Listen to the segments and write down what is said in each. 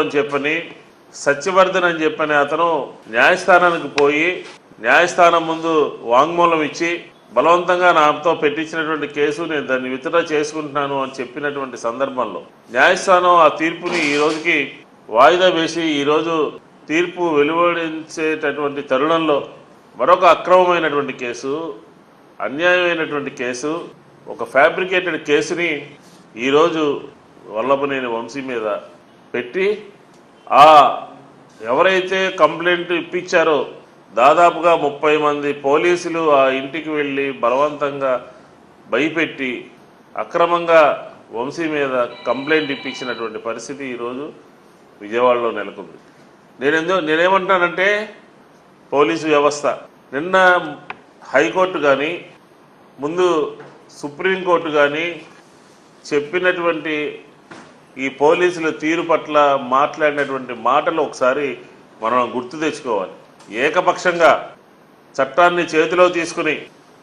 అని చెప్పని సత్యవర్ధన్ అని చెప్పని అతను న్యాయస్థానానికి పోయి న్యాయస్థానం ముందు వాంగ్మూలం ఇచ్చి బలవంతంగా నాతో పెట్టించినటువంటి కేసు నేను దాన్ని విత్డ్రా చేసుకుంటున్నాను అని చెప్పినటువంటి సందర్భంలో న్యాయస్థానం ఆ తీర్పుని ఈ రోజుకి వాయిదా వేసి ఈరోజు తీర్పు వెలువడించేటటువంటి తరుణంలో మరొక అక్రమమైనటువంటి కేసు, అన్యాయమైనటువంటి కేసు, ఒక ఫ్యాబ్రికేటెడ్ కేసుని ఈరోజు వల్లభనేని వంశీ మీద పెట్టి ఎవరైతే కంప్లైంట్ ఇప్పించారో దాదాపుగా 30 మంది పోలీసులు ఆ ఇంటికి వెళ్ళి బలవంతంగా భయపెట్టి అక్రమంగా వంశీ మీద కంప్లైంట్ ఇప్పించినటువంటి పరిస్థితి ఈరోజు విజయవాడలో నెలకొంది. నేనేమంటానంటే పోలీసు వ్యవస్థ నిన్న హైకోర్టు కానీ ముందు సుప్రీంకోర్టు కానీ చెప్పినటువంటి ఈ పోలీసుల తీరు పట్ల మాట్లాడినటువంటి మాటలు ఒకసారి మనం గుర్తు తెచ్చుకోవాలి. ఏకపక్షంగా చట్టాన్ని చేతిలో తీసుకుని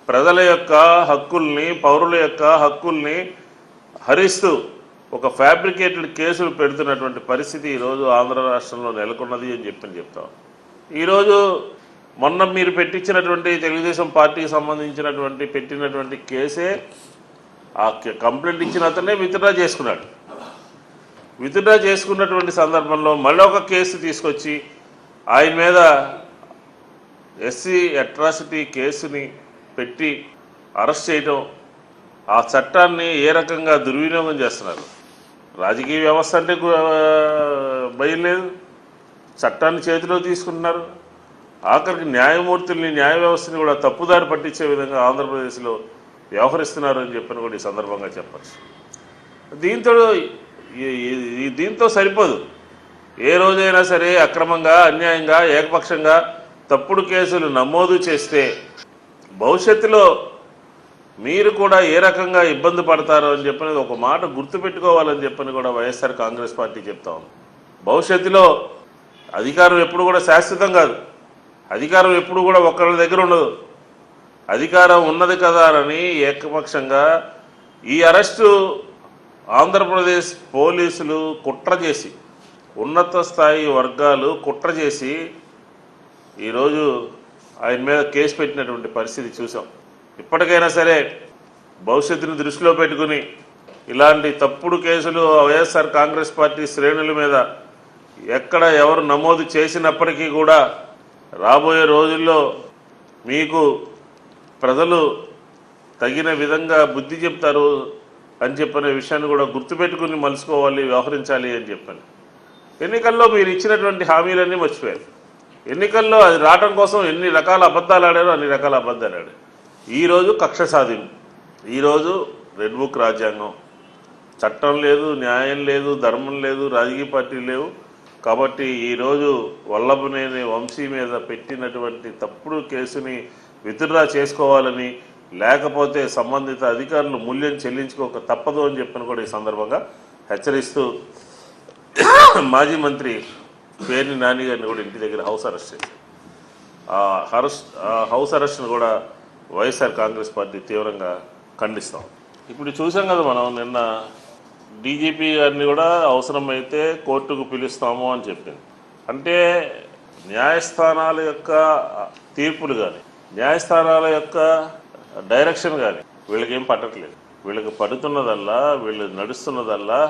ప్రజల యొక్క హక్కుల్ని, పౌరుల యొక్క హక్కుల్ని హరిస్తూ ఒక ఫ్యాబ్రికేటెడ్ కేసులు పెడుతున్నటువంటి పరిస్థితి ఈరోజు ఆంధ్ర రాష్ట్రంలో నెలకొన్నది అని చెప్తాం. ఈరోజు మొన్న మీరు పెట్టించినటువంటి తెలుగుదేశం పార్టీకి సంబంధించినటువంటి పెట్టినటువంటి కేసే ఆ కంప్లైంట్ ఇచ్చిన అతనే విత్డ్రా చేసుకున్నాడు. విత్డ్రా చేసుకున్నటువంటి సందర్భంలో మళ్ళీ ఒక కేసు తీసుకొచ్చి ఆయన మీద ఎస్సీ అట్రాసిటీ కేసుని పెట్టి అరెస్ట్ చేయడం, ఆ చట్టాన్ని ఏ రకంగా దుర్వినియోగం చేస్తున్నారు. రాజకీయ వ్యవస్థ అంటే భయం లేదు, చట్టాన్ని చేతిలో తీసుకుంటున్నారు. ఆఖరికి న్యాయమూర్తుల్ని, న్యాయ వ్యవస్థని కూడా తప్పుదారి పట్టించే విధంగా ఆంధ్రప్రదేశ్లో వ్యవహరిస్తున్నారు అని చెప్పని కూడా ఈ సందర్భంగా చెప్పచ్చు. దీంతో సరిపోదు. ఏ రోజైనా సరే అక్రమంగా, అన్యాయంగా, ఏకపక్షంగా తప్పుడు కేసులు నమోదు చేస్తే భవిష్యత్తులో మీరు కూడా ఏ రకంగా ఇబ్బంది పడతారో అని చెప్పని ఒక మాట గుర్తుపెట్టుకోవాలని చెప్పని కూడా వైఎస్ఆర్ కాంగ్రెస్ పార్టీ చెప్తా ఉంది. భవిష్యత్తులో అధికారం ఎప్పుడు కూడా శాశ్వతం కాదు, అధికారం ఎప్పుడు కూడా ఒక్కరి దగ్గర ఉండదు. అధికారం ఉన్నది కదా అని ఏకపక్షంగా ఈ అరెస్టు ఆంధ్రప్రదేశ్ పోలీసులు కుట్ర చేసి, ఉన్నత స్థాయి వర్గాలు కుట్ర చేసి ఈరోజు ఆయన మీద కేసు పెట్టినటువంటి పరిస్థితి చూసాం. ఇప్పటికైనా సరే భవిష్యత్తును దృష్టిలో పెట్టుకుని ఇలాంటి తప్పుడు కేసులు వైఎస్ఆర్ కాంగ్రెస్ పార్టీ శ్రేణుల మీద ఎక్కడ ఎవరు నమోదు చేసినప్పటికీ కూడా రాబోయే రోజుల్లో మీకు ప్రజలు తగిన విధంగా బుద్ధి చెప్తారు అని చెప్పిన విషయాన్ని కూడా గుర్తుపెట్టుకుని మలుసుకోవాలి, వ్యవహరించాలి అని చెప్పాను. ఎన్నికల్లో మీరు ఇచ్చినటువంటి హామీలన్నీ మర్చిపోయారు. ఎన్నికల్లో అది రావడం కోసం ఎన్ని రకాల అబద్ధాలు ఆడారో అన్ని రకాల అబద్ధాలు ఆడారు. ఈరోజు కక్ష సాధింపు, ఈరోజు రెడ్ బుక్ రాజ్యాంగం, చట్టం లేదు, న్యాయం లేదు, ధర్మం లేదు, రాజకీయ పార్టీలు లేవు. కాబట్టి ఈరోజు వల్లభనేని వంశీ మీద పెట్టినటువంటి తప్పుడు కేసుని విత్డ్రా చేసుకోవాలని, లేకపోతే సంబంధిత అధికారులు మూల్యం చెల్లించుకోక తప్పదు అని చెప్పని కూడా ఈ సందర్భంగా హెచ్చరిస్తూ మాజీ మంత్రి పేర్ని నాని గారిని కూడా ఇంటి దగ్గర హౌస్ అరెస్ట్ చేశారు. హౌస్ అరెస్ట్ను కూడా వైఎస్ఆర్ కాంగ్రెస్ పార్టీ తీవ్రంగా ఖండిస్తాం. ఇప్పుడు చూసాం కదా మనం, నిన్న డీజీపీ గారిని కూడా అవసరమైతే కోర్టుకు పిలుస్తాము అని చెప్పింది. అంటే న్యాయస్థానాల యొక్క తీర్పులు కానీ, న్యాయస్థానాల యొక్క డైరెక్షన్ కానీ వీళ్ళకేం పట్టట్లేదు. వీళ్ళకి పడుతున్నదల్లా, వీళ్ళు నడుస్తున్నదల్లా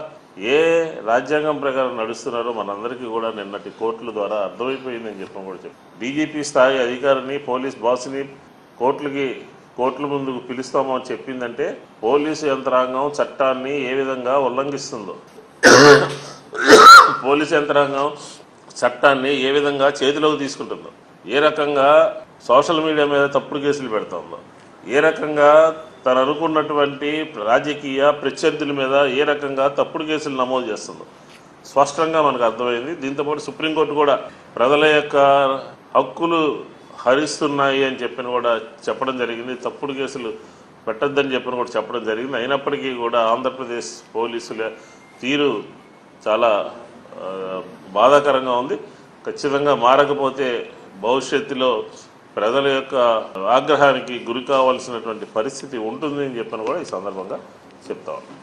ఏ రాజ్యాంగం ప్రకారం నడుస్తున్నారో మనందరికీ కూడా నిన్నటి కోర్టుల ద్వారా అర్థమైపోయిందని చెప్పడం కూడా చెప్పి, డీజీపీ స్థాయి అధికారిని, పోలీస్ బాస్ని కోర్టుల ముందుకు పిలుస్తామో అని చెప్పిందంటే పోలీసు యంత్రాంగం చట్టాన్ని ఏ విధంగా ఉల్లంఘిస్తుందో, పోలీసు యంత్రాంగం చట్టాన్ని ఏ విధంగా చేతిలోకి తీసుకుంటుందో, ఏ రకంగా సోషల్ మీడియా మీద తప్పుడు కేసులు పెడుతుందో, ఏ రకంగా తను అనుకున్నటువంటి రాజకీయ ప్రత్యర్థుల మీద ఏ రకంగా తప్పుడు కేసులు నమోదు చేస్తుందో స్పష్టంగా మనకు అర్థమైంది. దీంతోపాటు సుప్రీంకోర్టు కూడా ప్రజల యొక్క హక్కులు హరిస్తున్నాయి అని కూడా చెప్పడం జరిగింది. తప్పుడు కేసులు పెట్టద్దని కూడా చెప్పడం జరిగింది. అయినప్పటికీ కూడా ఆంధ్రప్రదేశ్ పోలీసుల తీరు చాలా బాధాకరంగా ఉంది. ఖచ్చితంగా మారకపోతే భవిష్యత్తులో ప్రజల యొక్క ఆగ్రహానికి గురి కావాల్సినటువంటి పరిస్థితి ఉంటుంది అని కూడా ఈ సందర్భంగా చెప్తా ఉన్నాను.